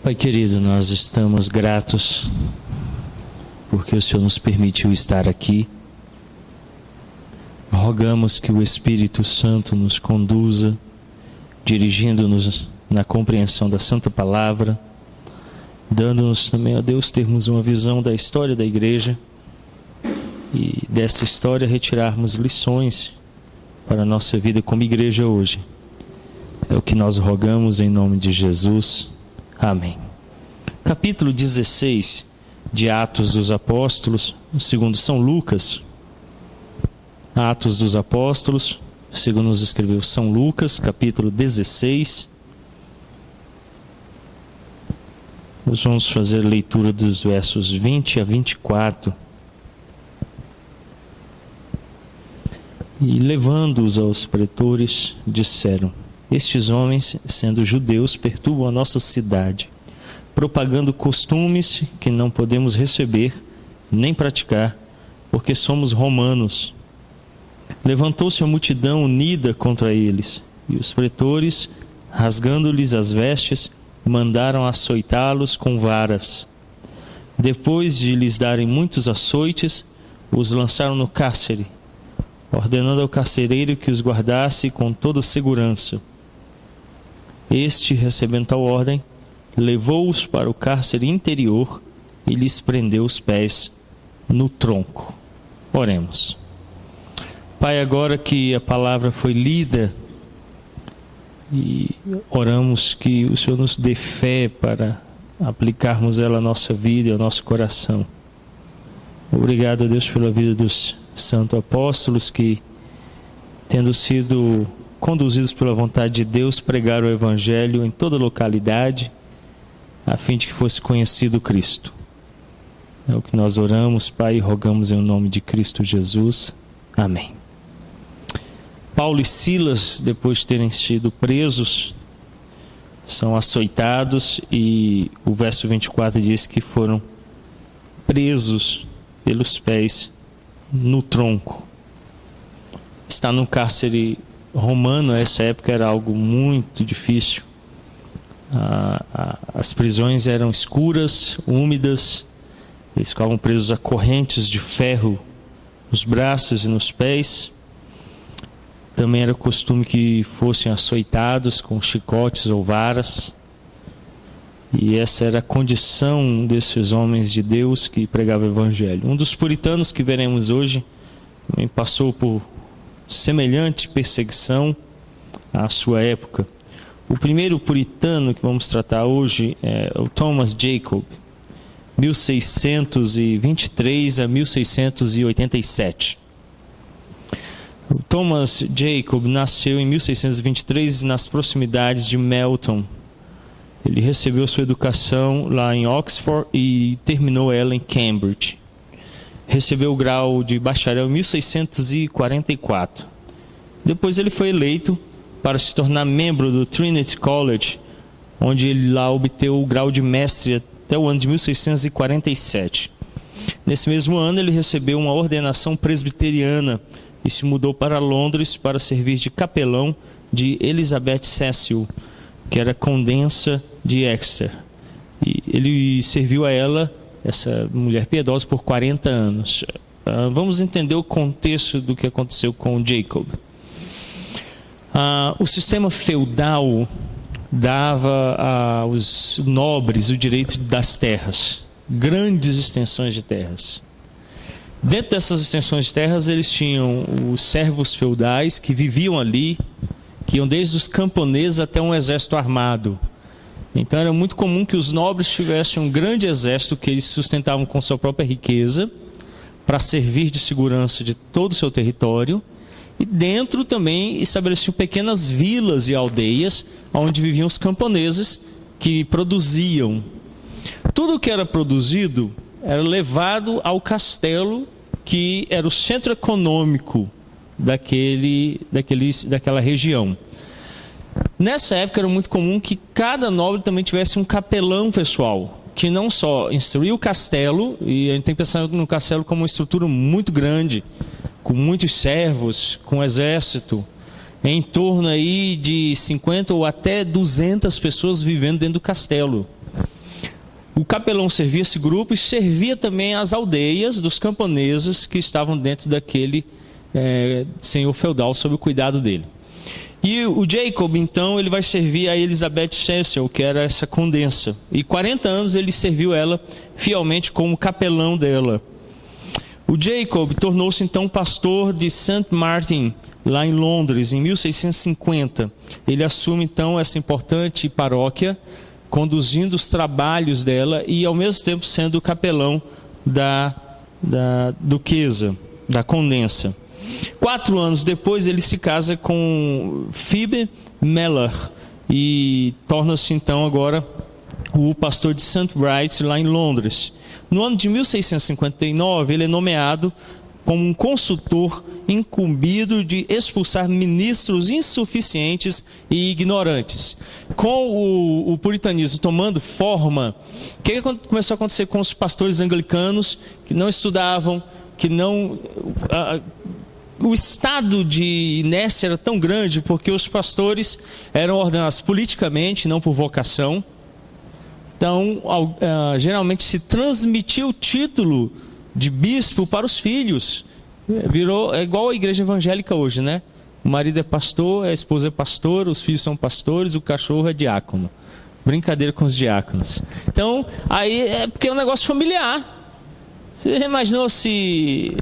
Pai querido, nós estamos gratos porque o Senhor nos permitiu estar aqui. Rogamos que o Espírito Santo nos conduza, dirigindo-nos na compreensão da Santa Palavra, dando-nos também, ó Deus, termos uma visão da história da igreja e dessa história retirarmos lições para a nossa vida como igreja hoje. É o que nós rogamos em nome de Jesus. Amém. Capítulo 16 de Atos dos Apóstolos, segundo São Lucas. Atos dos Apóstolos, segundo nos escreveu São Lucas, capítulo 16. Nós vamos fazer a leitura dos versos 20 a 24. E levando-os aos pretores, disseram: estes homens, sendo judeus, perturbam a nossa cidade, propagando costumes que não podemos receber nem praticar, porque somos romanos. Levantou-se a multidão unida contra eles, e os pretores, rasgando-lhes as vestes, mandaram açoitá-los com varas. Depois de lhes darem muitos açoites, os lançaram no cárcere, ordenando ao carcereiro que os guardasse com toda segurança. Este, recebendo tal ordem, levou-os para o cárcere interior e lhes prendeu os pés no tronco. Oremos. Pai, agora que a palavra foi lida, e oramos que o Senhor nos dê fé para aplicarmos ela à nossa vida e ao nosso coração. Obrigado a Deus pela vida dos santos apóstolos que, tendo sido conduzidos pela vontade de Deus, pregaram o Evangelho em toda localidade, a fim de que fosse conhecido Cristo. É o que nós oramos, Pai, e rogamos em nome de Cristo Jesus. Amém. Paulo e Silas, depois de terem sido presos, são açoitados, e o verso 24 diz que foram presos pelos pés no tronco. Estar num cárcere romano, nessa época, era algo muito difícil. As prisões eram escuras, úmidas, eles ficavam presos a correntes de ferro nos braços e nos pés. Também era costume que fossem açoitados com chicotes ou varas. E essa era a condição desses homens de Deus que pregavam o Evangelho. Um dos puritanos que veremos hoje também passou por semelhante perseguição à sua época. O primeiro puritano que vamos tratar hoje é o Thomas Jacob, 1623 a 1687. O Thomas Jacob nasceu em 1623 nas proximidades de Melton. Ele recebeu sua educação lá em Oxford e terminou ela em Cambridge. Recebeu o grau de bacharel em 1644. Depois ele foi eleito para se tornar membro do Trinity College, onde ele lá obteve o grau de mestre até o ano de 1647. Nesse mesmo ano ele recebeu uma ordenação presbiteriana e se mudou para Londres para servir de capelão de Elizabeth Cecil, que era condensa de Exeter. E ele serviu a ela, essa mulher piedosa, por 40 anos. Vamos entender o contexto do que aconteceu com Jacob. O sistema feudal dava aos nobres o direito das terras, grandes extensões de terras. Dentro dessas extensões de terras, eles tinham os servos feudais que viviam ali, que iam desde os camponeses até um exército armado. Então era muito comum que os nobres tivessem um grande exército que eles sustentavam com sua própria riqueza para servir de segurança de todo o seu território, e dentro também estabeleciam pequenas vilas e aldeias onde viviam os camponeses que produziam. Tudo o que era produzido era levado ao castelo, que era o centro econômico daquela região. Nessa época era muito comum que cada nobre também tivesse um capelão pessoal, que não só instruía o castelo, e a gente tem que pensar no castelo como uma estrutura muito grande, com muitos servos, com exército, em torno aí de 50 ou até 200 pessoas vivendo dentro do castelo. O capelão servia esse grupo e servia também as aldeias dos camponeses que estavam dentro daquele senhor feudal sob o cuidado dele. E o Jacob, então, ele vai servir a Elizabeth Cecil, que era essa condensa. E 40 anos ele serviu ela fielmente como capelão dela. O Jacob tornou-se, então, pastor de St. Martin, lá em Londres, em 1650. Ele assume, então, essa importante paróquia, conduzindo os trabalhos dela e, ao mesmo tempo, sendo o capelão da duquesa, da condensa. 4 anos depois, ele se casa com Phoebe Meller e torna-se, então, agora o pastor de St. Bright, lá em Londres. No ano de 1659, ele é nomeado como um consultor incumbido de expulsar ministros insuficientes e ignorantes. Com o puritanismo tomando forma, o que começou a acontecer com os pastores anglicanos que não estudavam, que não... O estado de inércia era tão grande porque os pastores eram ordenados politicamente, não por vocação. Então, geralmente se transmitia o título de bispo para os filhos. É igual a igreja evangélica hoje, né? O marido é pastor, a esposa é pastora, os filhos são pastores, o cachorro é diácono. Brincadeira com os diáconos. Então, aí é porque é um negócio familiar. Você já imaginou se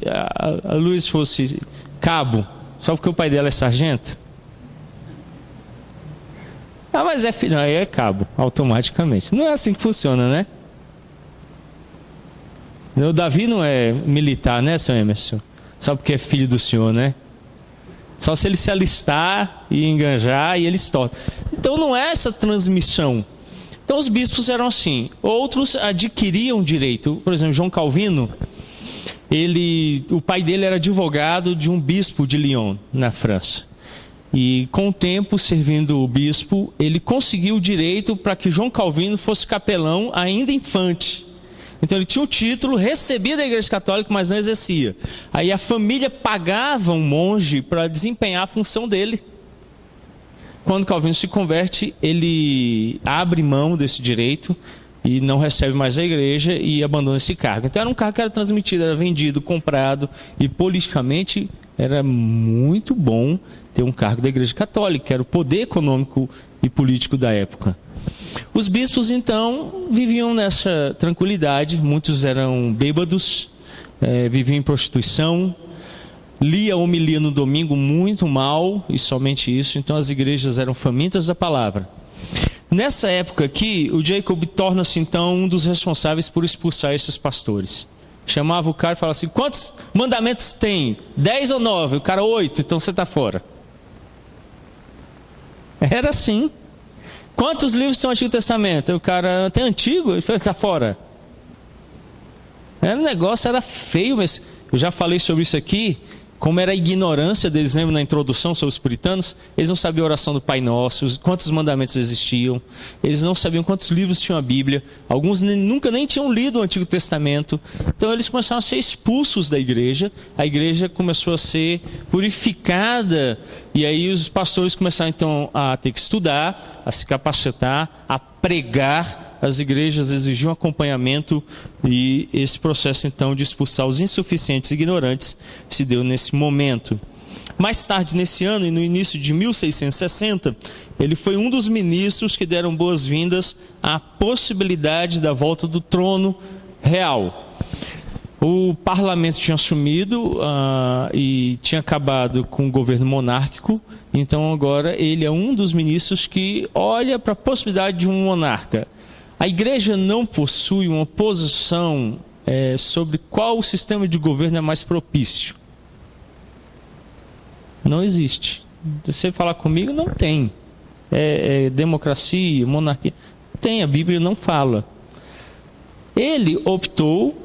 a Luiz fosse cabo, só porque o pai dela é sargento? Mas filho, aí é cabo, automaticamente. Não é assim que funciona, né? O Davi não é militar, né, seu Emerson? Só porque é filho do senhor, né? Só se ele se alistar e enganjar e ele estoura. Então não é essa transmissão. Então os bispos eram assim. Outros adquiriam direito. Por exemplo, João Calvino, o pai dele era advogado de um bispo de Lyon, na França. E com o tempo, servindo o bispo, ele conseguiu o direito para que João Calvino fosse capelão ainda infante. Então ele tinha um título, recebia da Igreja Católica, mas não exercia. Aí a família pagava um monge para desempenhar a função dele. Quando Calvino se converte, ele abre mão desse direito e não recebe mais a igreja e abandona esse cargo. Então era um cargo que era transmitido, era vendido, comprado, e politicamente era muito bom ter um cargo da Igreja Católica, que era o poder econômico e político da época. Os bispos, então, viviam nessa tranquilidade, muitos eram bêbados, viviam em prostituição, lia a homilia no domingo muito mal, e somente isso. Então as igrejas eram famintas da palavra. Nessa época aqui, o Jacob torna-se então um dos responsáveis por expulsar esses pastores. Chamava o cara e falava assim: quantos mandamentos tem? 10 ou 9? O cara: 8, então você está fora. Era assim. Quantos livros são Antigo Testamento? O cara: tem Antigo? Ele falou: está fora. O negócio era feio, mas eu já falei sobre isso aqui. Como era a ignorância deles, lembra na introdução sobre os puritanos? Eles não sabiam a oração do Pai Nosso, quantos mandamentos existiam, eles não sabiam quantos livros tinham a Bíblia, alguns nunca nem tinham lido o Antigo Testamento. Então eles começaram a ser expulsos da igreja, a igreja começou a ser purificada, e aí os pastores começaram então a ter que estudar, a se capacitar, a pregar. As igrejas exigiam acompanhamento, e esse processo então de expulsar os insuficientes e ignorantes se deu nesse momento. Mais tarde nesse ano, e no início de 1660, ele foi um dos ministros que deram boas-vindas à possibilidade da volta do trono real. O parlamento tinha assumido e tinha acabado com o governo monárquico, então agora ele é um dos ministros que olha para a possibilidade de um monarca. A igreja não possui uma posição sobre qual sistema de governo é mais propício. Não existe. Se você falar comigo, não tem. Democracia, monarquia. Não tem, a Bíblia não fala. Ele optou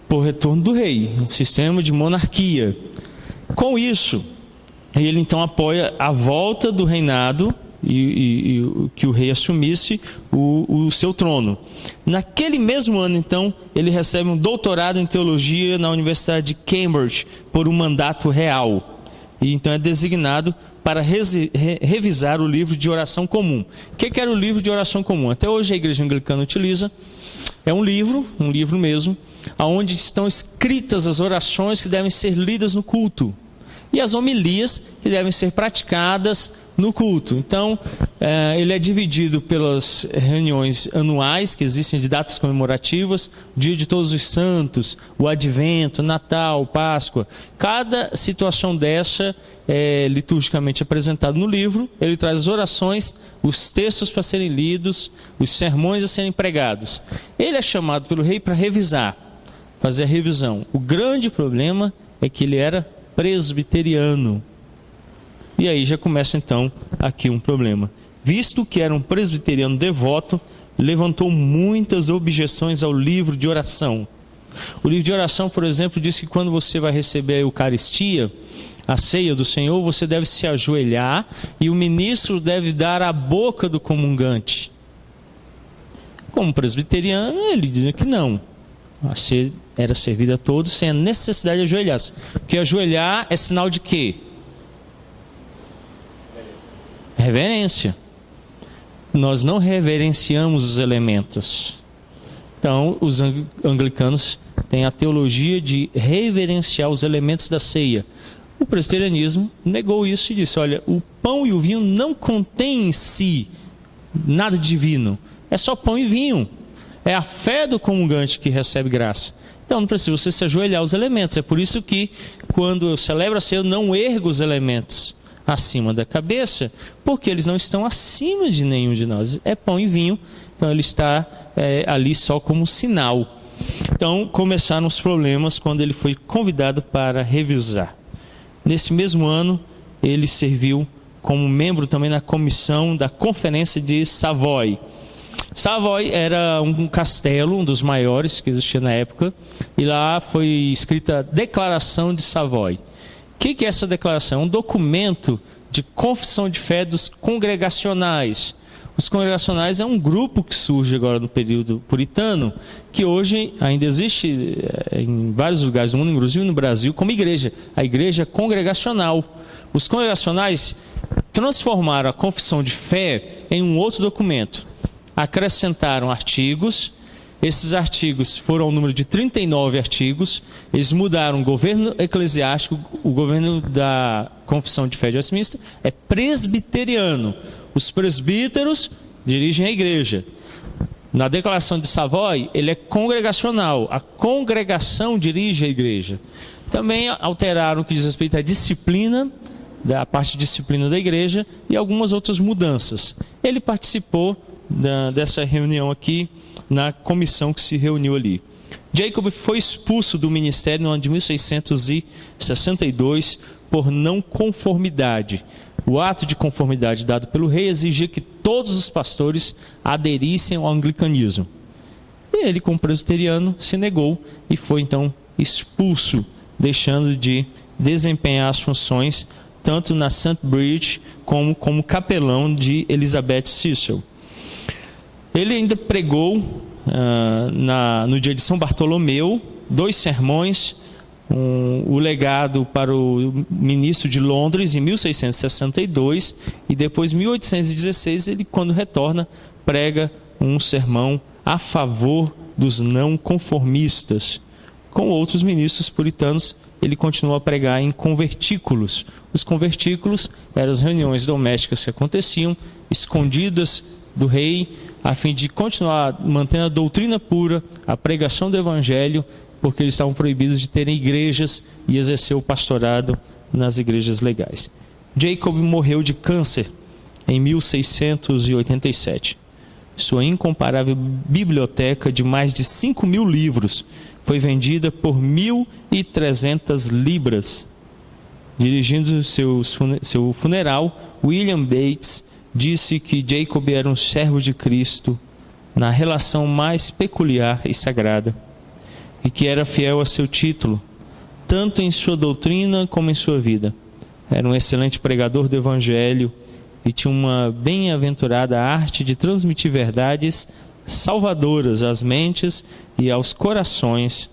por retorno do rei, um sistema de monarquia. Com isso, ele então apoia a volta do reinado e que o rei assumisse o seu trono. Naquele mesmo ano, então, ele recebe um doutorado em teologia na Universidade de Cambridge por um mandato real. E então é designado para revisar o livro de oração comum. O que era o livro de oração comum? Até hoje a igreja anglicana utiliza. é um livro mesmo, onde estão escritas as orações que devem ser lidas no culto e as homilias que devem ser praticadas no culto. Então, ele é dividido pelas reuniões anuais, que existem de datas comemorativas, Dia de Todos os Santos, o Advento, Natal, Páscoa. Cada situação dessa é liturgicamente apresentado no livro. Ele traz as orações, os textos para serem lidos, os sermões a serem pregados. Ele é chamado pelo rei para revisar, fazer a revisão. O grande problema é que ele era presbiteriano. E aí já começa então aqui um problema. Visto que era um presbiteriano devoto, levantou muitas objeções ao livro de oração. O livro de oração, por exemplo, diz que quando você vai receber a Eucaristia, a ceia do Senhor, você deve se ajoelhar e o ministro deve dar a boca do comungante. Como presbiteriano, ele diz que não. A ceia era servida a todos sem a necessidade de ajoelhar-se. Porque ajoelhar é sinal de quê? Reverência. Nós não reverenciamos os elementos. Então, os anglicanos têm a teologia de reverenciar os elementos da ceia. O presbiterianismo negou isso e disse: olha, o pão e o vinho não contêm em si nada divino. É só pão e vinho. É a fé do comungante que recebe graça. Então não precisa você se ajoelhar aos elementos. É por isso que quando eu celebro a ceia, eu não ergo os elementos acima da cabeça, porque eles não estão acima de nenhum de nós. É pão e vinho, então ele está ali só como sinal. Então começaram os problemas quando ele foi convidado para revisar. Nesse mesmo ano, ele serviu como membro também na comissão da Conferência de Savoy. Savoy era um castelo, um dos maiores que existia na época, e lá foi escrita a Declaração de Savoy. O que é essa declaração? É um documento de confissão de fé dos congregacionais. Os congregacionais é um grupo que surge agora no período puritano, que hoje ainda existe em vários lugares do mundo, inclusive no Brasil, como igreja, a igreja congregacional. Os congregacionais transformaram a confissão de fé em um outro documento. Acrescentaram artigos, esses artigos foram ao número de 39 artigos, eles mudaram o governo eclesiástico, o governo da Confissão de Fé de Westminster é presbiteriano, os presbíteros dirigem a igreja. Na Declaração de Savoy, ele é congregacional, a congregação dirige a igreja. Também alteraram o que diz respeito à disciplina, da parte de disciplina da igreja e algumas outras mudanças. Ele participou dessa reunião aqui, na comissão que se reuniu ali. Jacob foi expulso do ministério no ano de 1662 por não conformidade. O ato de conformidade dado pelo rei exigia que todos os pastores aderissem ao anglicanismo. E ele, como presbiteriano, se negou e foi então expulso, deixando de desempenhar as funções tanto na St. Bridge como capelão de Elizabeth Cecil. Ele ainda pregou no dia de São Bartolomeu 2 sermões, o legado para o ministro de Londres em 1662 e depois em 1816 ele, quando retorna, prega um sermão a favor dos não conformistas. Com outros ministros puritanos, ele continuou a pregar em convertículos. Os convertículos eram as reuniões domésticas que aconteciam, escondidas do rei, a fim de continuar mantendo a doutrina pura, a pregação do evangelho, porque eles estavam proibidos de terem igrejas e exercer o pastorado nas igrejas legais. Jacob morreu de câncer em 1687. Sua incomparável biblioteca de mais de 5.000 livros foi vendida por 1.300 libras. Dirigindo seu funeral, William Bates disse que Jacob era um servo de Cristo na relação mais peculiar e sagrada, e que era fiel a seu título, tanto em sua doutrina como em sua vida. Era um excelente pregador do Evangelho e tinha uma bem-aventurada arte de transmitir verdades salvadoras às mentes e aos corações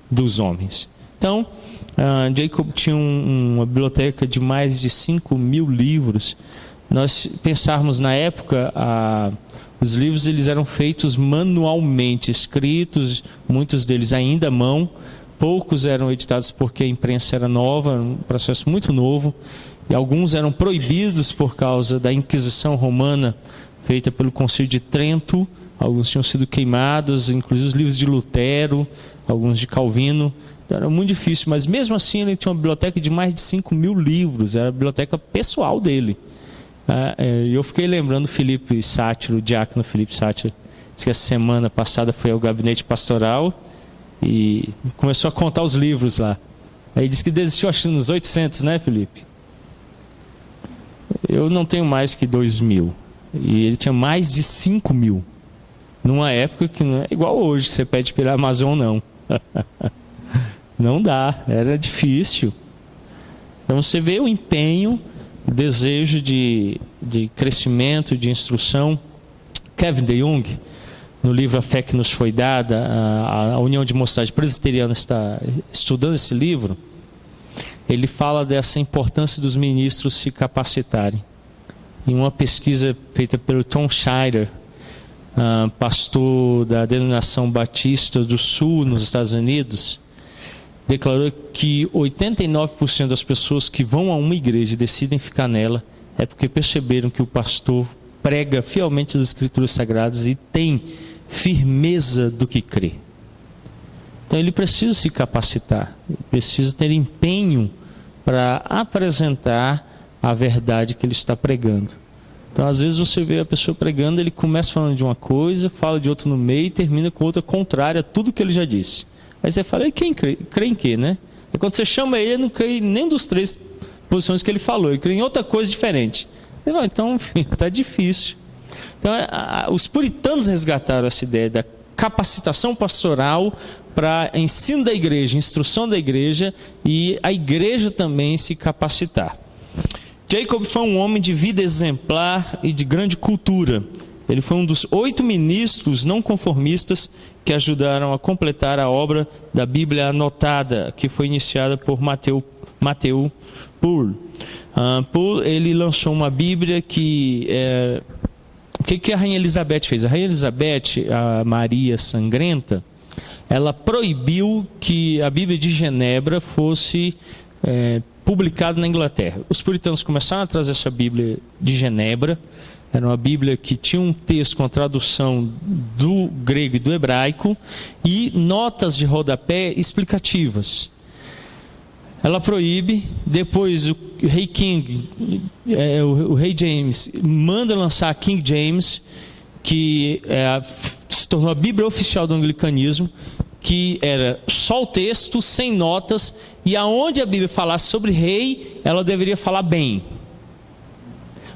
dos homens. Então, Jacob tinha uma biblioteca de mais de 5.000 livros. Nós pensarmos na época, Os livros eles eram feitos manualmente, escritos, muitos deles ainda à mão. Poucos eram editados porque a imprensa era nova, um processo muito novo. E alguns eram proibidos por causa da Inquisição Romana, feita pelo Concílio de Trento. Alguns tinham sido queimados, inclusive os livros de Lutero, alguns de Calvino. Então, era muito difícil, mas mesmo assim ele tinha uma biblioteca de mais de 5.000 livros, era a biblioteca pessoal dele. E eu fiquei lembrando Felipe Sátiro, o diácono Felipe Sátiro, que a semana passada foi ao gabinete pastoral e começou a contar os livros lá. Aí disse que desistiu, acho que nos 800, né, Felipe? Eu não tenho mais que 2.000. E ele tinha mais de 5.000. Numa época que não é igual hoje, que você pede pela Amazon, não. Não dá, era difícil. Então você vê o empenho, o desejo de crescimento, de instrução. Kevin DeYoung, no livro A Fé que Nos Foi Dada, a União de Mocidade Presbiteriana está estudando esse livro. Ele fala dessa importância dos ministros se capacitarem. Em uma pesquisa feita pelo Tom Schreier, pastor da denominação Batista do Sul nos Estados Unidos, declarou que 89% das pessoas que vão a uma igreja e decidem ficar nela é porque perceberam que o pastor prega fielmente as Escrituras Sagradas e tem firmeza do que crê. Então ele precisa se capacitar, precisa ter empenho para apresentar a verdade que ele está pregando. Então às vezes você vê a pessoa pregando, ele começa falando de uma coisa, fala de outra no meio e termina com outra contrária a tudo que ele já disse. Aí você fala, e quem crê em quê, né? E quando você chama ele não crê em nem dos 3 posições que ele falou, ele crê em outra coisa diferente. Então, está difícil. Então, os puritanos resgataram essa ideia da capacitação pastoral para ensino da igreja, instrução da igreja e a igreja também se capacitar. Jacob foi um homem de vida exemplar e de grande cultura. Ele foi um dos 8 ministros não conformistas que ajudaram a completar a obra da Bíblia anotada, que foi iniciada por Matthew Poole. Poole, ele lançou uma Bíblia que... O que a Rainha Elizabeth fez? A Rainha Elizabeth, a Maria Sangrenta, ela proibiu que a Bíblia de Genebra fosse publicada na Inglaterra. Os puritanos começaram a trazer essa Bíblia de Genebra. Era uma Bíblia que tinha um texto com a tradução do grego e do hebraico e notas de rodapé explicativas. Ela proíbe, depois o rei King, o rei James, manda lançar a King James, que se tornou a Bíblia oficial do anglicanismo, que era só o texto, sem notas, e aonde a Bíblia falasse sobre rei, ela deveria falar bem.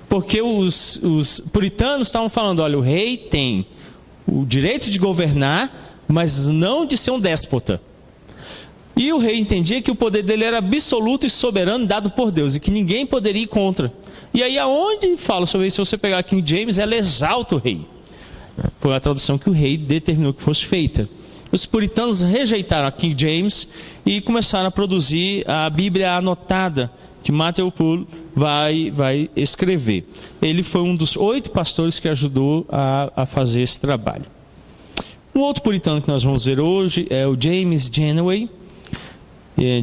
Porque os puritanos estavam falando, olha, o rei tem o direito de governar, mas não de ser um déspota. E o rei entendia que o poder dele era absoluto e soberano, dado por Deus, e que ninguém poderia ir contra. E aí aonde fala sobre isso, se você pegar King James, ela exalta o rei. Foi a tradução que o rei determinou que fosse feita. Os puritanos rejeitaram a King James e começaram a produzir a Bíblia anotada, que Matthew Poole vai escrever. Ele foi um dos 8 pastores que ajudou a fazer esse trabalho. Um outro puritano que nós vamos ver hoje é o James Genoway.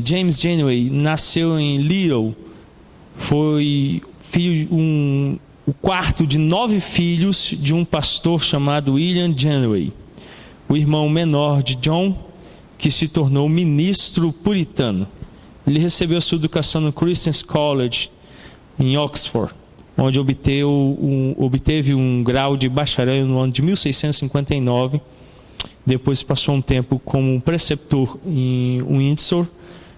James Genoway nasceu em Little, foi o quarto de 9 filhos de um pastor chamado William Genoway, o irmão menor de John, que se tornou ministro puritano. Ele recebeu a sua educação no Christian's College, em Oxford, onde obteve um grau de bacharel no ano de 1659. Depois passou um tempo como preceptor em Windsor.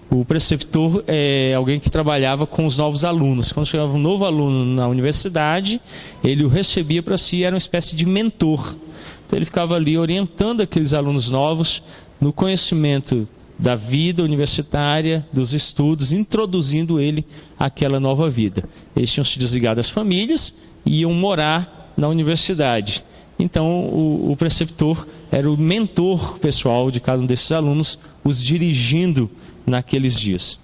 O preceptor é alguém que trabalhava com os novos alunos. Quando chegava um novo aluno na universidade, ele o recebia para si, era uma espécie de mentor. Então ele ficava ali orientando aqueles alunos novos no conhecimento da vida universitária, dos estudos, introduzindo ele àquela nova vida. Eles tinham se desligado das famílias e iam morar na universidade. Então o preceptor era o mentor pessoal de cada um desses alunos, os dirigindo naqueles dias.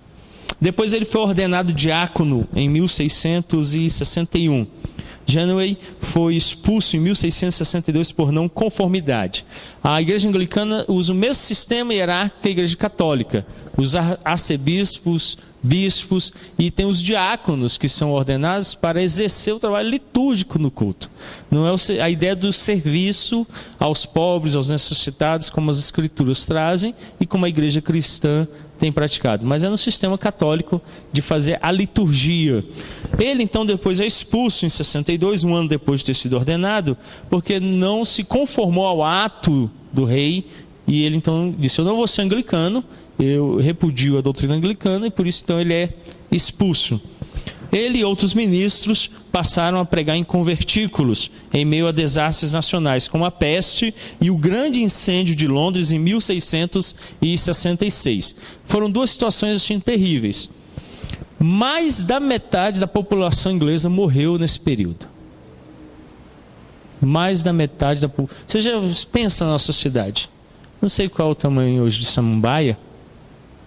Depois ele foi ordenado diácono em 1661. Genway foi expulso em 1662 por não conformidade. A igreja anglicana usa o mesmo sistema hierárquico que a igreja católica. Os arcebispos, bispos e tem os diáconos que são ordenados para exercer o trabalho litúrgico no culto. Não é a ideia do serviço aos pobres, aos necessitados, como as escrituras trazem e como a igreja cristã tem praticado, mas é no sistema católico de fazer a liturgia. Ele então depois é expulso em 62, um ano depois de ter sido ordenado, porque não se conformou ao ato do rei, e ele então disse: eu não vou ser anglicano, eu repudio a doutrina anglicana, e por isso então ele é expulso. Ele e outros ministros passaram a pregar em convertículos, em meio a desastres nacionais, como a peste e o grande incêndio de Londres em 1666. Foram duas situações assim terríveis. Mais da metade da população inglesa morreu nesse período. Mais da metade da população. Você já pensa na nossa cidade? Não sei qual é o tamanho hoje de Samambaia,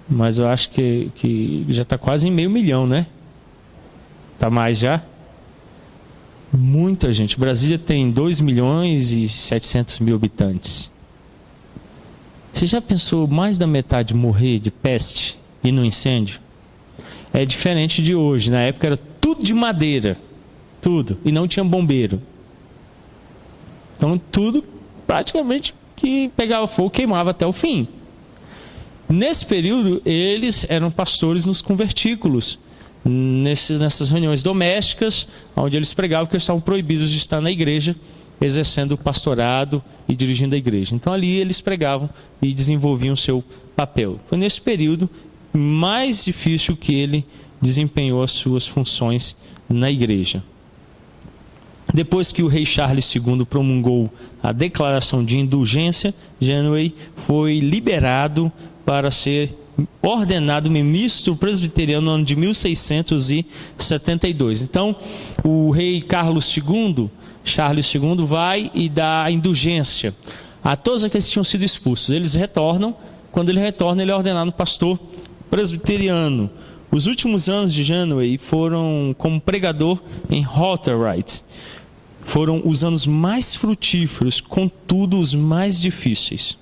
mas eu acho que já está quase em 500 mil, né? Está mais já? Muita gente. Brasília tem 2.700.000 habitantes. Você já pensou mais da metade morrer de peste e no incêndio? É diferente de hoje. Na época era tudo de madeira. Tudo. E não tinha bombeiro. Então tudo praticamente que pegava fogo, queimava até o fim. Nesse período eles eram pastores nos convertículos. Nessas reuniões domésticas, onde eles pregavam que eles estavam proibidos de estar na igreja, exercendo o pastorado e dirigindo a igreja. Então ali eles pregavam e desenvolviam o seu papel. Foi nesse período mais difícil que ele desempenhou as suas funções na igreja. Depois que o rei Charles II promulgou a declaração de indulgência, Genway foi liberado para ser ordenado ministro presbiteriano no ano de 1672. Então, o rei Charles II, vai e dá a indulgência a todos aqueles que tinham sido expulsos. Eles retornam. Quando ele retorna, ele é ordenado pastor presbiteriano. Os últimos anos de Genway foram como pregador em Rotherhithe. Foram os anos mais frutíferos, contudo os mais difíceis.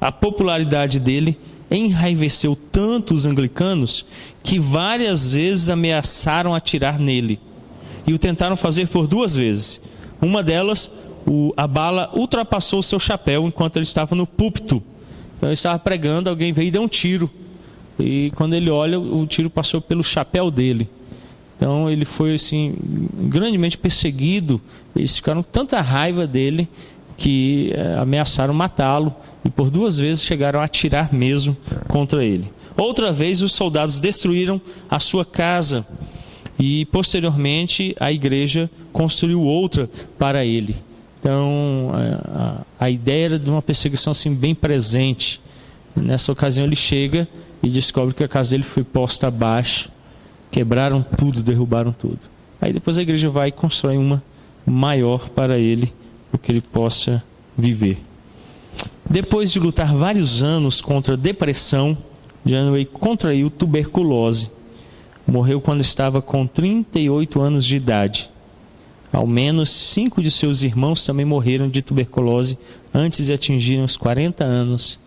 A popularidade dele enraiveceu tanto os anglicanos que várias vezes ameaçaram atirar nele e o tentaram fazer por 2 vezes. Uma delas, a bala ultrapassou o seu chapéu enquanto ele estava no púlpito. Então ele estava pregando, alguém veio e deu um tiro, e quando ele olha, o tiro passou pelo chapéu dele. Então ele foi assim grandemente perseguido. Eles ficaram com tanta raiva dele que ameaçaram matá-lo e por 2 vezes chegaram a atirar mesmo contra ele. Outra vez os soldados destruíram a sua casa e posteriormente a igreja construiu outra para ele. Então a ideia era de uma perseguição assim bem presente. Nessa ocasião ele chega e descobre que a casa dele foi posta abaixo, quebraram tudo, derrubaram tudo. Aí depois a igreja vai e constrói uma maior para ele, para que ele possa viver. Depois de lutar vários anos contra a depressão, Genway contraiu tuberculose. Morreu quando estava com 38 anos de idade. Ao menos 5 de seus irmãos também morreram de tuberculose antes de atingirem os 40 anos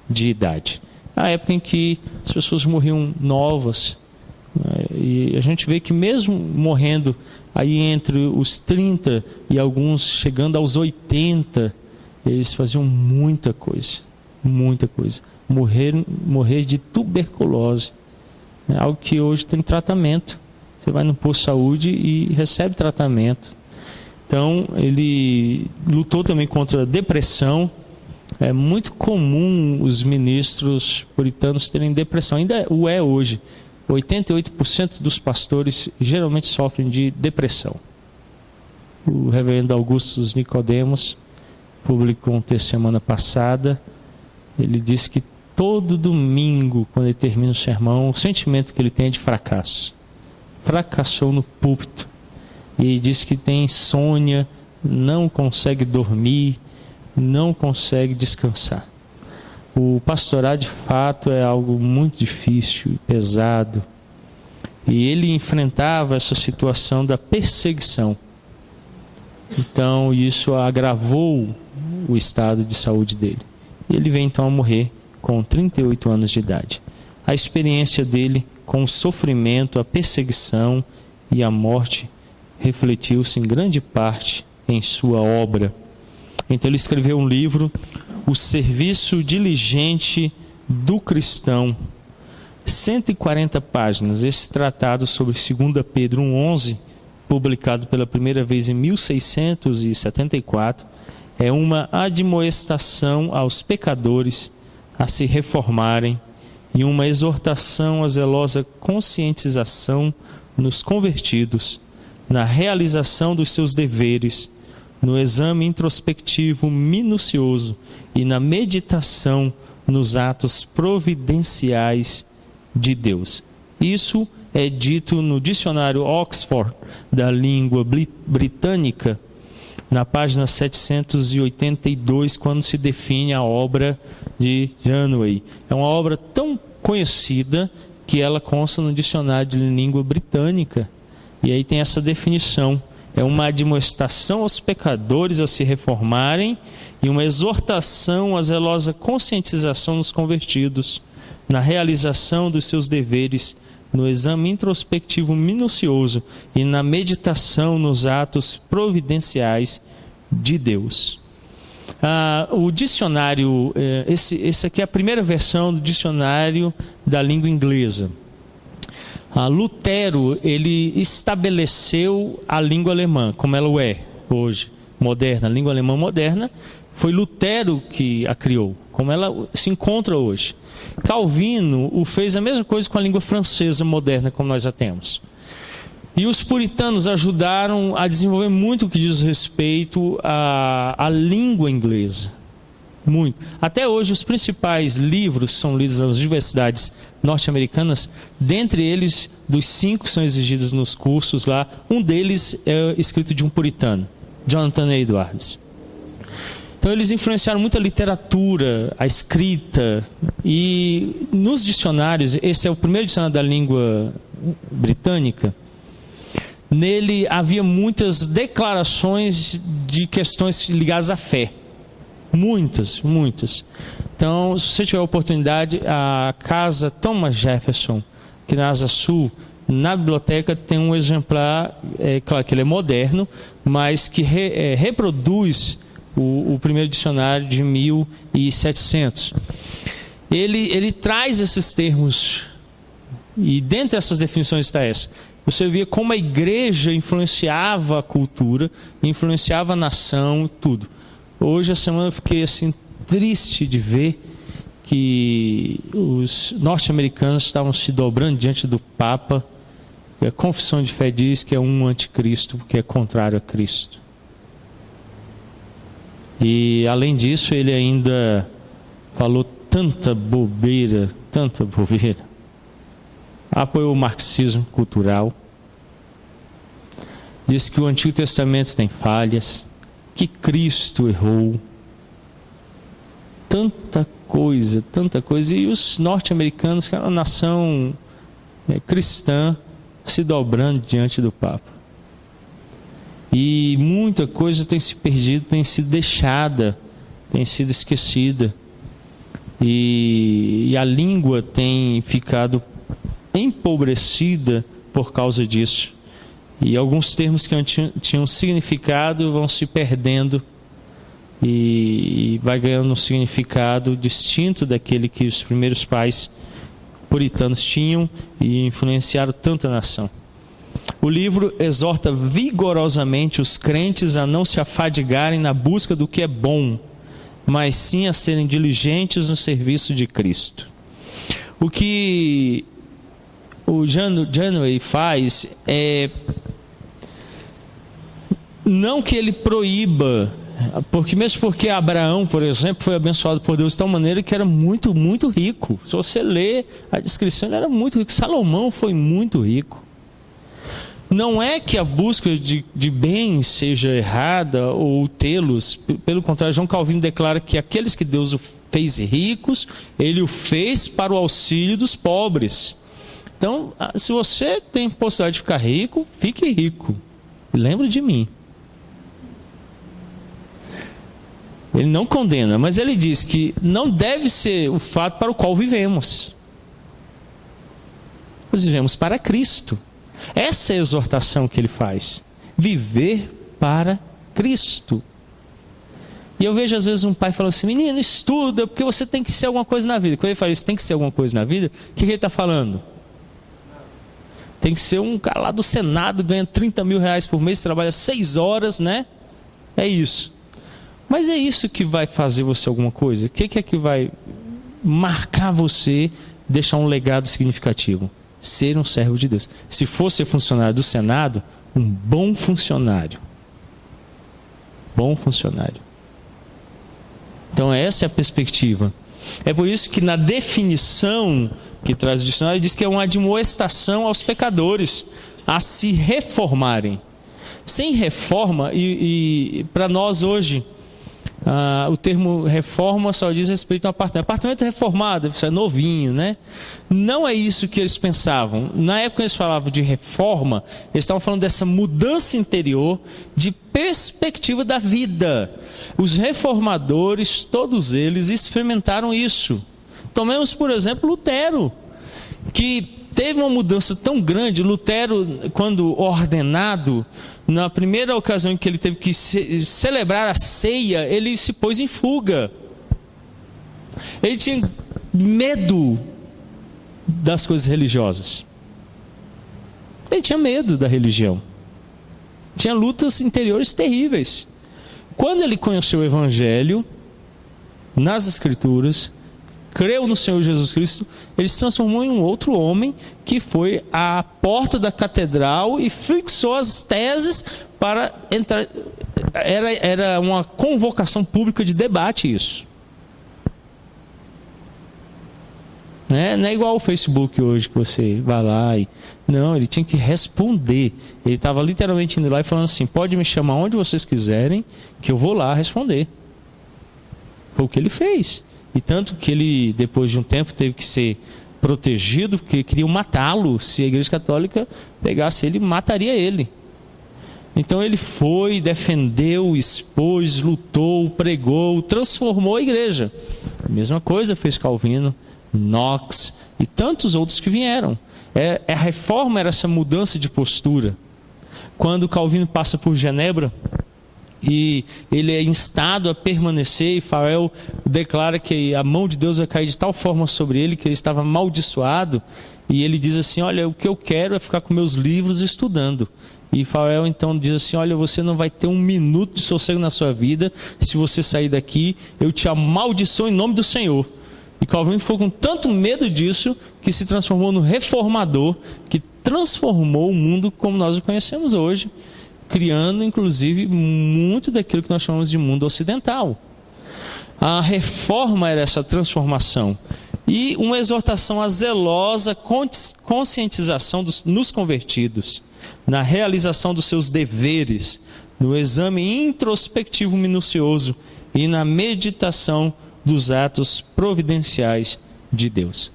de idade. A época em que as pessoas morriam novas. E a gente vê que mesmo morrendo aí entre os 30 e alguns chegando aos 80, eles faziam muita coisa. Morrer de tuberculose. É algo que hoje tem tratamento. Você vai no posto de saúde e recebe tratamento. Então, ele lutou também contra a depressão. É muito comum os ministros puritanos terem depressão. Ainda o é hoje. 88% dos pastores geralmente sofrem de depressão. O reverendo Augustus Nicodemos publicou um texto semana passada. Ele disse que todo domingo, quando ele termina o sermão, o sentimento que ele tem é de fracasso. Fracassou no púlpito. E ele diz que tem insônia, não consegue dormir, não consegue descansar. O pastorado, de fato, é algo muito difícil e pesado. E ele enfrentava essa situação da perseguição. Então isso agravou o estado de saúde dele. E ele veio então a morrer com 38 anos de idade. A experiência dele com o sofrimento, a perseguição e a morte refletiu-se em grande parte em sua obra. Então ele escreveu um livro, O Serviço Diligente do Cristão, 140 páginas. Esse tratado sobre 2 Pedro 1,11, publicado pela primeira vez em 1674, é uma admoestação aos pecadores a se reformarem e uma exortação à zelosa conscientização nos convertidos, na realização dos seus deveres, no exame introspectivo minucioso e na meditação nos atos providenciais de Deus. Isso é dito no dicionário Oxford da língua britânica, na página 782, quando se define a obra de Janeway. É uma obra tão conhecida que ela consta no dicionário de língua britânica. E aí tem essa definição. É uma admoestação aos pecadores a se reformarem e uma exortação à zelosa conscientização dos convertidos, na realização dos seus deveres, no exame introspectivo minucioso e na meditação nos atos providenciais de Deus. O dicionário, esse aqui é a primeira versão do dicionário da língua inglesa. Lutero, ele estabeleceu a língua alemã, como ela é hoje, moderna, a língua alemã moderna. Foi Lutero que a criou, como ela se encontra hoje. Calvino fez a mesma coisa com a língua francesa moderna, como nós a temos. E os puritanos ajudaram a desenvolver muito o que diz respeito à língua inglesa. Muito. Até hoje, os principais livros são lidos nas universidades norte-americanas. Dentre eles, dos 5 que são exigidos nos cursos lá, um deles é escrito de um puritano, Jonathan Edwards. Então eles influenciaram muito a literatura, a escrita, e nos dicionários, esse é o primeiro dicionário da língua britânica, nele havia muitas declarações de questões ligadas à fé. Muitas. Então, se você tiver a oportunidade, a casa Thomas Jefferson, aqui na Asa Sul, na biblioteca tem um exemplar, claro que ele é moderno, mas que reproduz o primeiro dicionário de 1700. Ele traz esses termos, e dentro dessas definições está essa. Você via como a igreja influenciava a cultura, influenciava a nação, tudo. Hoje, a semana, eu fiquei assim, triste de ver que os norte-americanos estavam se dobrando diante do Papa, e a confissão de fé diz que é um anticristo, que é contrário a Cristo. E, além disso, ele ainda falou tanta bobeira, apoiou o marxismo cultural, disse que o Antigo Testamento tem falhas, que Cristo errou, tanta coisa, e os norte-americanos, que é uma nação cristã, se dobrando diante do Papa. E muita coisa tem se perdido, tem sido deixada, tem sido esquecida, e a língua tem ficado empobrecida por causa disso. E alguns termos que tinham significado vão se perdendo e vai ganhando um significado distinto daquele que os primeiros pais puritanos tinham e influenciaram tanta nação. O livro exorta vigorosamente os crentes a não se afadigarem na busca do que é bom, mas sim a serem diligentes no serviço de Cristo. O que o Janeway faz é, não que ele proíba, mesmo porque Abraão, por exemplo, foi abençoado por Deus de tal maneira que era muito rico. Se você ler a descrição, ele era muito rico. Salomão foi muito rico. Não é que a busca de bens seja errada ou tê-los, pelo contrário, João Calvino declara que aqueles que Deus o fez ricos, ele o fez para o auxílio dos pobres. Então, se você tem possibilidade de ficar rico, fique rico. Lembre de mim. Ele não condena, mas ele diz que não deve ser o fato para o qual vivemos. Nós vivemos para Cristo. Essa é a exortação que ele faz. Viver para Cristo. E eu vejo às vezes um pai falando assim: menino, estuda, porque você tem que ser alguma coisa na vida. Quando ele fala isso, tem que ser alguma coisa na vida, o que ele está falando? Tem que ser um cara lá do Senado, ganha 30 mil reais por mês, trabalha 6 horas, né? É isso. Mas é isso que vai fazer você alguma coisa? O que é que vai marcar você, deixar um legado significativo? Ser um servo de Deus. Se for ser funcionário do Senado, um bom funcionário. Bom funcionário. Então essa é a perspectiva. É por isso que na definição que traz o dicionário, diz que é uma admoestação aos pecadores a se reformarem. Sem reforma, e para nós hoje, o termo reforma só diz respeito a um apartamento. Apartamento reformado, isso é novinho, né? Não é isso que eles pensavam. Na época que eles falavam de reforma, eles estavam falando dessa mudança interior de perspectiva da vida. Os reformadores, todos eles experimentaram isso. Tomemos, por exemplo, Lutero, que teve uma mudança tão grande. Lutero, quando ordenado, na primeira ocasião em que ele teve que celebrar a ceia, ele se pôs em fuga. Ele tinha medo das coisas religiosas. Ele tinha medo da religião. Tinha lutas interiores terríveis. Quando ele conheceu o Evangelho, nas Escrituras, creu no Senhor Jesus Cristo, ele se transformou em um outro homem que foi à porta da catedral e fixou as teses para entrar. Era uma convocação pública de debate isso. Não é igual o Facebook hoje, que você vai lá e... Não, ele tinha que responder. Ele estava literalmente indo lá e falando assim: pode me chamar onde vocês quiserem, que eu vou lá responder. Foi o que ele fez. E tanto que ele, depois de um tempo, teve que ser protegido, porque queriam matá-lo. Se a Igreja Católica pegasse ele, mataria ele. Então ele foi, defendeu, expôs, lutou, pregou, transformou a igreja. A mesma coisa fez Calvino, Knox e tantos outros que vieram. A reforma era essa mudança de postura. Quando Calvino passa por Genebra e ele é instado a permanecer, e Farel declara que a mão de Deus vai cair de tal forma sobre ele que ele estava amaldiçoado, e ele diz assim: olha, o que eu quero é ficar com meus livros estudando. E Farel então diz assim: olha, você não vai ter um minuto de sossego na sua vida se você sair daqui, eu te amaldiçoo em nome do Senhor. E Calvino ficou com tanto medo disso que se transformou no reformador, que transformou o mundo como nós o conhecemos hoje, criando inclusive muito daquilo que nós chamamos de mundo ocidental. A reforma era essa transformação e uma exortação à zelosa conscientização nos convertidos, na realização dos seus deveres, no exame introspectivo minucioso e na meditação dos atos providenciais de Deus.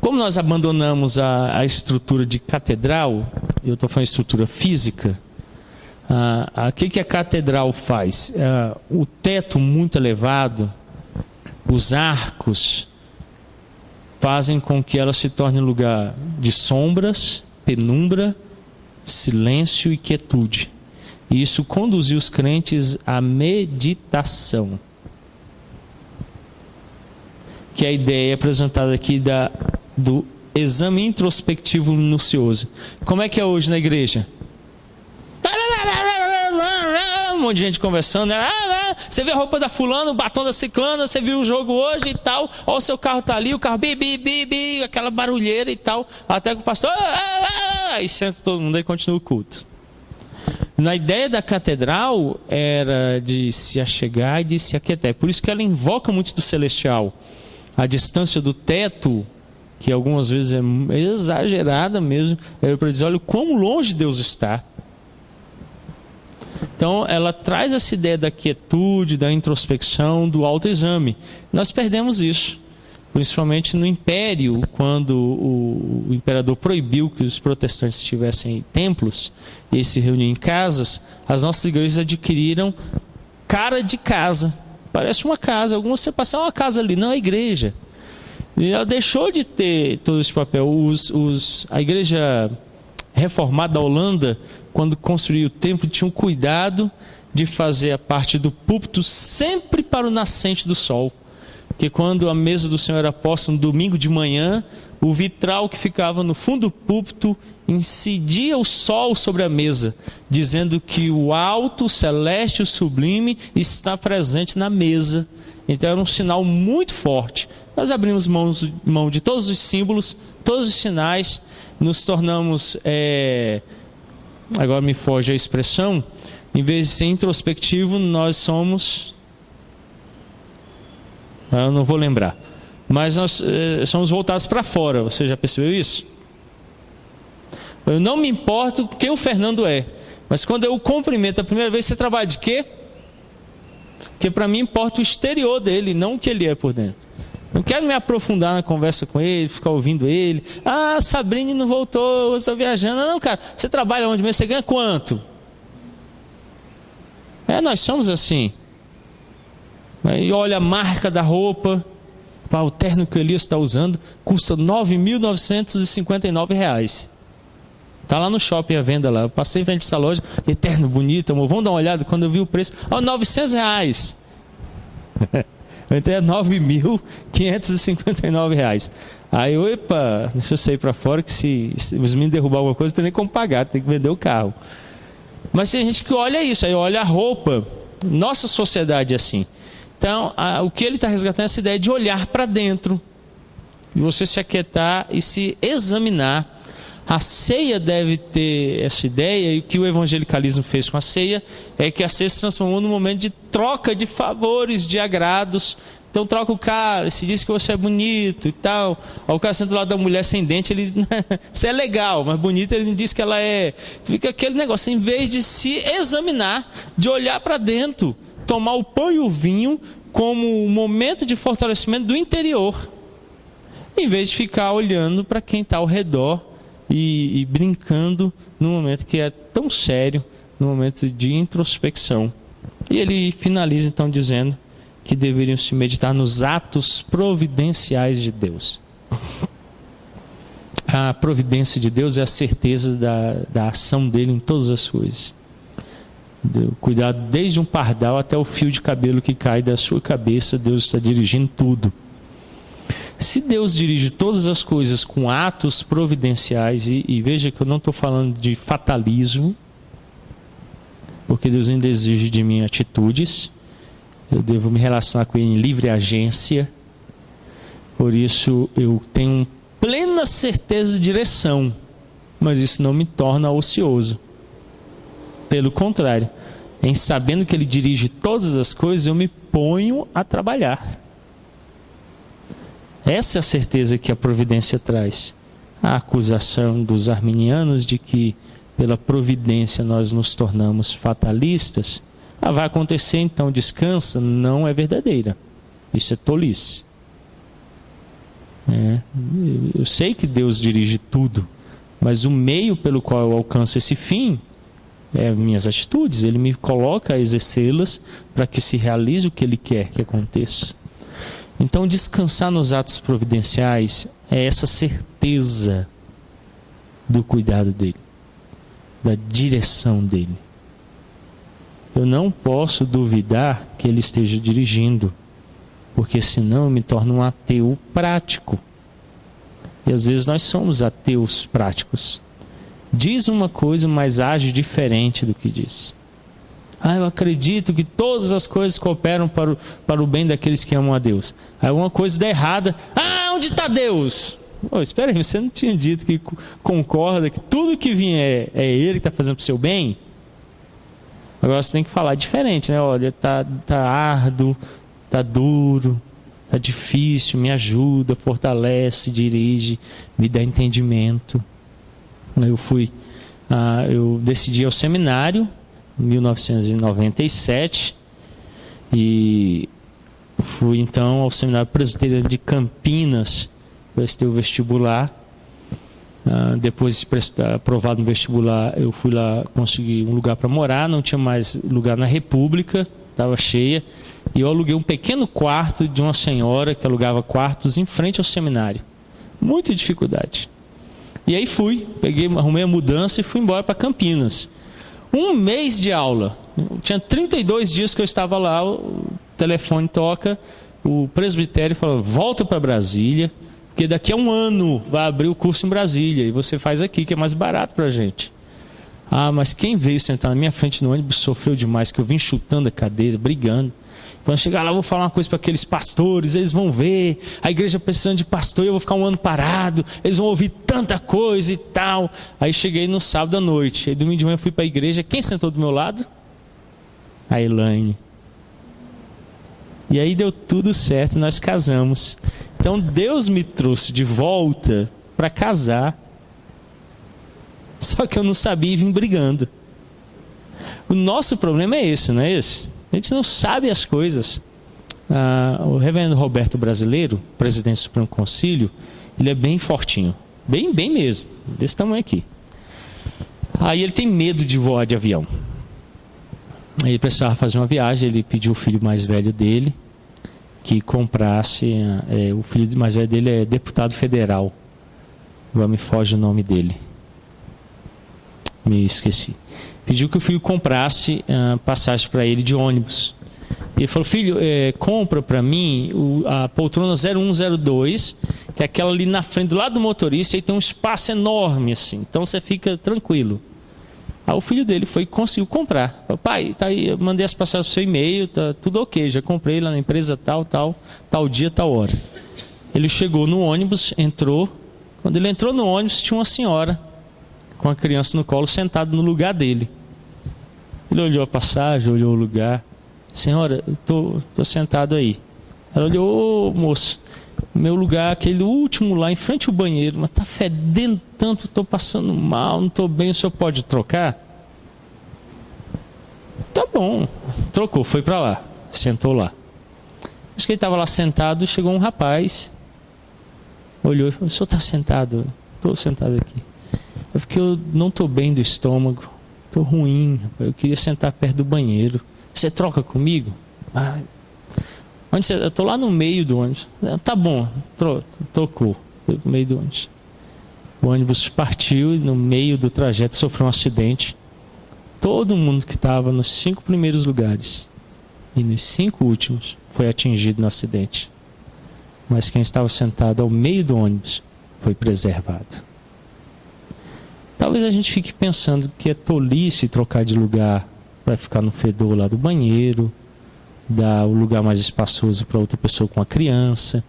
Como nós abandonamos a estrutura de catedral, eu estou falando de estrutura física, o que a catedral faz? O teto muito elevado, os arcos, fazem com que ela se torne um lugar de sombras, penumbra, silêncio e quietude. E isso conduziu os crentes à meditação, que é a ideia apresentada aqui do exame introspectivo minucioso. Como é que é hoje na igreja? Um monte de gente conversando, você vê a roupa da fulana, o batom da ciclana, você viu o jogo hoje e tal, ó, o seu carro está ali, o carro bi, aquela barulheira e tal, até que o pastor aí senta todo mundo e continua o culto. Na ideia da catedral era de se achegar e de se aquietar. Por isso que ela invoca muito do celestial. A distância do teto, que algumas vezes é exagerada mesmo, é para dizer: olha o quão longe Deus está. Então ela traz essa ideia da quietude, da introspecção, do autoexame. Nós perdemos isso, principalmente no Império, quando o imperador proibiu que os protestantes tivessem templos e se reuniam em casas. As nossas igrejas adquiriram cara de casa, Parece uma casa. Alguns você passa uma casa ali, não é igreja. E ela deixou de ter todo esse papel. A igreja reformada da Holanda, quando construiu o templo, tinha um cuidado de fazer a parte do púlpito sempre para o nascente do sol. Porque quando a mesa do Senhor era posta no domingo de manhã, o vitral que ficava no fundo do púlpito incidia o sol sobre a mesa, dizendo que o alto, o celeste, o sublime está presente na mesa. Então era um sinal muito forte. Nós abrimos mão de todos os símbolos, todos os sinais, nos tornamos, agora me foge a expressão, em vez de ser introspectivo, nós somos, eu não vou lembrar, mas nós somos voltados para fora. Você já percebeu isso? Eu não me importo quem o Fernando é, mas quando eu o cumprimento a primeira vez, você trabalha de quê? Porque para mim importa o exterior dele, não o que ele é por dentro. Não quero me aprofundar na conversa com ele, ficar ouvindo ele. Ah, Sabrine não voltou, eu estou viajando. Não, cara, você trabalha onde mesmo? Você ganha quanto? Nós somos assim. E olha a marca da roupa. O terno que o Elias está usando custa R$ 9.959. Está lá no shopping à venda lá. Eu passei em frente a essa loja. Que terno bonito, amor. Vamos dar uma olhada. Quando eu vi o preço, R$ 900. Então é R$ 9.559. Aí, opa, deixa eu sair para fora, que se os meninos derrubar alguma coisa, não tem nem como pagar, tem que vender o carro. Mas tem gente que olha isso, aí olha a roupa. Nossa sociedade é assim. Então, o que ele está resgatando é essa ideia de olhar para dentro, de você se aquietar e se examinar. A ceia deve ter essa ideia, e o que o evangelicalismo fez com a ceia é que a ceia se transformou num momento de troca de favores, de agrados. Então troca o cálice, diz que você é bonito e tal. Aí o cara senta do lado da mulher sem dente, ele você é legal, mas bonita, ele não diz que ela é. Fica aquele negócio, em vez de se examinar, de olhar para dentro, tomar o pão e o vinho como um momento de fortalecimento do interior, em vez de ficar olhando para quem está ao redor e brincando num momento que é tão sério, num momento de introspecção. E ele finaliza então dizendo que deveriam se meditar nos atos providenciais de Deus. A providência de Deus é a certeza da ação dele em todas as coisas. Cuidado desde um pardal até o fio de cabelo que cai da sua cabeça, Deus está dirigindo tudo. Se Deus dirige todas as coisas com atos providenciais, e veja que eu não estou falando de fatalismo, porque Deus ainda exige de mim atitudes, eu devo me relacionar com Ele em livre agência, por isso eu tenho plena certeza de direção, mas isso não me torna ocioso. Pelo contrário, em sabendo que Ele dirige todas as coisas, eu me ponho a trabalhar. Essa é a certeza que a providência traz. A acusação dos arminianos de que pela providência nós nos tornamos fatalistas, vai acontecer então, descansa, não é verdadeira. Isso é tolice. Eu sei que Deus dirige tudo, mas o meio pelo qual eu alcanço esse fim é minhas atitudes. Ele me coloca a exercê-las para que se realize o que Ele quer que aconteça. Então, descansar nos atos providenciais é essa certeza do cuidado dele, da direção dele. Eu não posso duvidar que ele esteja dirigindo, porque senão eu me torno um ateu prático. E às vezes nós somos ateus práticos. Diz uma coisa, mas age diferente do que diz. Eu acredito que todas as coisas cooperam para o bem daqueles que amam a Deus. Aí alguma coisa dá errada. Onde está Deus? Espera aí, você não tinha dito que concorda que tudo que vier é Ele que está fazendo para o seu bem? Agora você tem que falar diferente, né? Olha, tá árduo, tá duro, tá difícil, me ajuda, fortalece, dirige, me dá entendimento. Eu decidi ir ao seminário 1997 e fui então ao Seminário Presbiteriano de Campinas para ter o vestibular. Depois de estar aprovado no vestibular, eu fui lá conseguir um lugar para morar, não tinha mais lugar na República, estava cheia, e eu aluguei um pequeno quarto de uma senhora que alugava quartos em frente ao seminário. Muita dificuldade. E aí arrumei a mudança e fui embora para Campinas. Um mês de aula. Tinha 32 dias que eu estava lá, o telefone toca, o presbitério fala, volta para Brasília, porque daqui a um ano vai abrir o curso em Brasília, e você faz aqui, que é mais barato para a gente. Ah, mas quem veio sentar na minha frente no ônibus sofreu demais, que eu vim chutando a cadeira, brigando. Quando chegar lá, eu vou falar uma coisa para aqueles pastores, eles vão ver, a igreja precisando de pastor, eu vou ficar um ano parado, eles vão ouvir tanta coisa e tal. Aí cheguei no sábado à noite, aí domingo de manhã eu fui para a igreja, quem sentou do meu lado? A Elaine. E aí deu tudo certo, nós casamos. Então Deus me trouxe de volta para casar, só que eu não sabia e vim brigando. O nosso problema é esse, não é esse? A gente não sabe as coisas. O reverendo Roberto Brasileiro, presidente do Supremo Concílio, ele é bem fortinho. Bem mesmo. Desse tamanho aqui. Aí ele tem medo de voar de avião. Aí ele precisava fazer uma viagem, ele pediu o filho mais velho dele que comprasse. O filho mais velho dele é deputado federal. Agora me foge o nome dele. Me esqueci. Pediu que o filho comprasse passagem para ele de ônibus. Ele falou, filho, compra para mim a poltrona 0102, que é aquela ali na frente, do lado do motorista, e tem um espaço enorme assim, então você fica tranquilo. Aí o filho dele foi e conseguiu comprar. Falei, pai, tá aí, eu mandei as passagens no seu e-mail, tá tudo ok, já comprei lá na empresa tal dia, tal hora. Ele chegou no ônibus, entrou. Quando ele entrou no ônibus, tinha uma senhora com a criança no colo, sentado no lugar dele. Ele olhou a passagem, olhou o lugar. Senhora, eu tô sentado aí. Ela olhou, ô moço, meu lugar, aquele último lá, em frente ao banheiro, mas tá fedendo tanto, estou passando mal, não estou bem, o senhor pode trocar? Tá bom, trocou, foi para lá, sentou lá. Acho que ele estava lá sentado, chegou um rapaz, olhou e falou, o senhor está sentado? Estou sentado aqui. É porque eu não estou bem do estômago, estou ruim, eu queria sentar perto do banheiro. Você troca comigo? Onde você? Eu estou lá no meio do ônibus. Tá bom, trocou. Foi no meio do ônibus. O ônibus partiu e no meio do trajeto sofreu um acidente. Todo mundo que estava nos 5 primeiros lugares e nos 5 últimos foi atingido no acidente. Mas quem estava sentado ao meio do ônibus foi preservado. Talvez a gente fique pensando que é tolice trocar de lugar para ficar no fedor lá do banheiro, dar o lugar mais espaçoso para outra pessoa com a criança.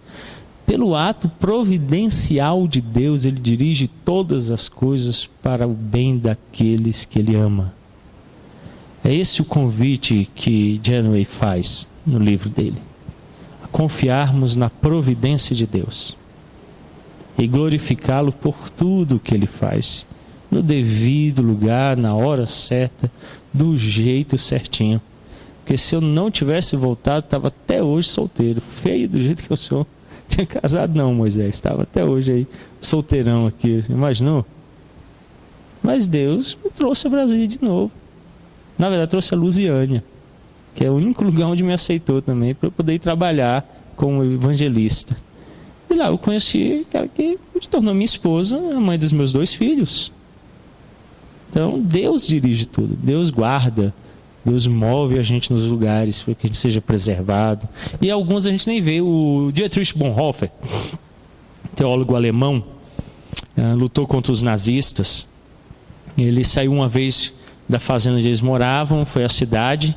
Pelo ato providencial de Deus, Ele dirige todas as coisas para o bem daqueles que Ele ama. É esse o convite que Janeway faz no livro dele. A confiarmos na providência de Deus e glorificá-lo por tudo que Ele faz, no devido lugar, na hora certa, do jeito certinho. Porque se eu não tivesse voltado, estava até hoje solteiro, feio do jeito que eu sou. Tinha casado não, Moisés, estava até hoje aí, solteirão aqui, imaginou? Mas Deus me trouxe a Brasília de novo. Na verdade, trouxe a Lusiânia, que é o único lugar onde me aceitou também, para eu poder ir trabalhar como evangelista. E lá eu conheci aquela que se tornou minha esposa, a mãe dos meus 2 filhos. Então, Deus dirige tudo, Deus guarda, Deus move a gente nos lugares para que a gente seja preservado. E alguns a gente nem vê. O Dietrich Bonhoeffer, teólogo alemão, lutou contra os nazistas. Ele saiu uma vez da fazenda onde eles moravam, foi à cidade,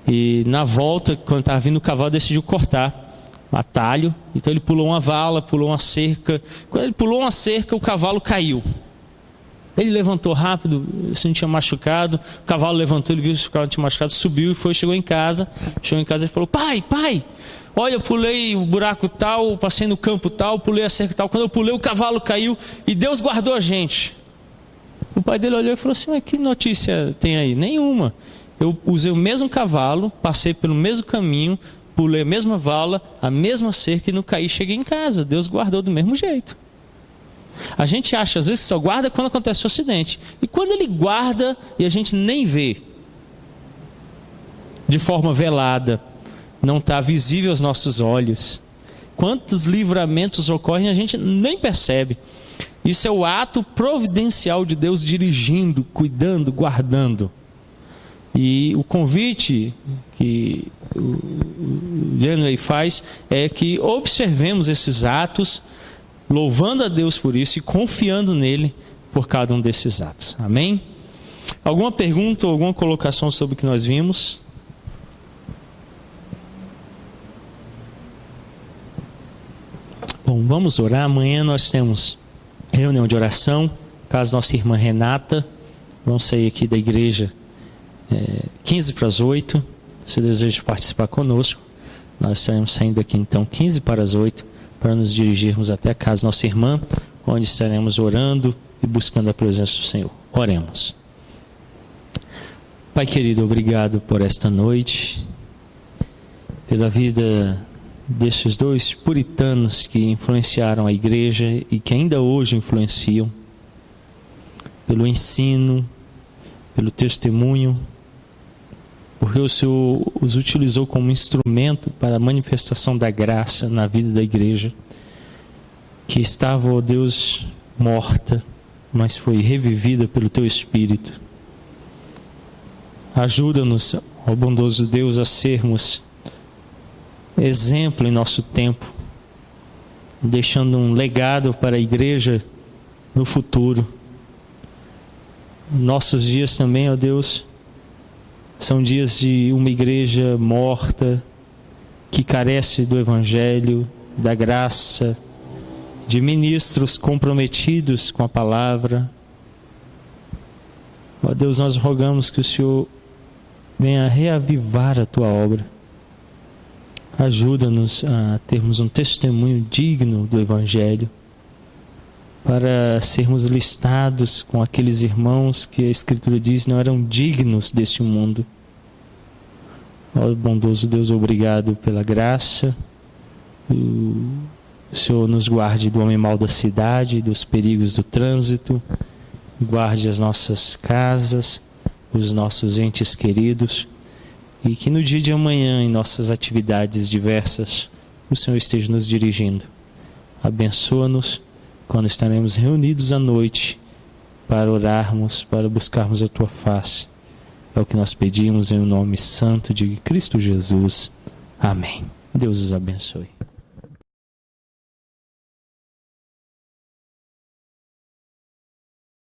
e na volta, quando estava vindo o cavalo, decidiu cortar atalho. Então ele pulou uma vala, pulou uma cerca. Quando ele pulou uma cerca, o cavalo caiu. Ele levantou rápido, se não tinha machucado, o cavalo levantou, ele viu que o cavalo tinha machucado, subiu e chegou em casa e falou, pai, olha, eu pulei o buraco tal, passei no campo tal, pulei a cerca tal, quando eu pulei o cavalo caiu e Deus guardou a gente. O pai dele olhou e falou assim, mas que notícia tem aí? Nenhuma. Eu usei o mesmo cavalo, passei pelo mesmo caminho, pulei a mesma vala, a mesma cerca e não caí, cheguei em casa, Deus guardou do mesmo jeito. A gente acha, às vezes, que só guarda quando acontece o acidente. E quando Ele guarda e a gente nem vê. de forma velada, não está visível aos nossos olhos. Quantos livramentos ocorrem, a gente nem percebe. Isso é o ato providencial de Deus dirigindo, cuidando, guardando. E o convite que o Janeway faz é que observemos esses atos, louvando a Deus por isso e confiando nele por cada um desses atos. Amém? Alguma pergunta ou alguma colocação sobre o que nós vimos? Bom, vamos orar. Amanhã nós temos reunião de oração. Caso nossa irmã Renata, vamos sair aqui da igreja 15 para as 8. Se deseja participar conosco, nós estaremos saindo aqui então 15 para as 8 para nos dirigirmos até a casa da nossa irmã, onde estaremos orando e buscando a presença do Senhor. Oremos. Pai querido, obrigado por esta noite, pela vida desses dois puritanos que influenciaram a igreja e que ainda hoje influenciam, pelo ensino, pelo testemunho, porque o Senhor os utilizou como instrumento para a manifestação da graça na vida da igreja, que estava, ó Deus, morta, mas foi revivida pelo Teu Espírito. Ajuda-nos, ó bondoso Deus, a sermos exemplo em nosso tempo, deixando um legado para a igreja no futuro. Nossos dias também, ó Deus, são dias de uma igreja morta, que carece do Evangelho, da graça, de ministros comprometidos com a palavra. Ó Deus, nós rogamos que o Senhor venha reavivar a Tua obra. Ajuda-nos a termos um testemunho digno do Evangelho, para sermos listados com aqueles irmãos que a Escritura diz não eram dignos deste mundo. Ó bondoso Deus, obrigado pela graça. O Senhor nos guarde do homem mau da cidade, dos perigos do trânsito, guarde as nossas casas, os nossos entes queridos, e que no dia de amanhã, em nossas atividades diversas, o Senhor esteja nos dirigindo. Abençoa-nos quando estaremos reunidos à noite para orarmos, para buscarmos a Tua face. É o que nós pedimos em nome santo de Cristo Jesus. Amém. Deus os abençoe.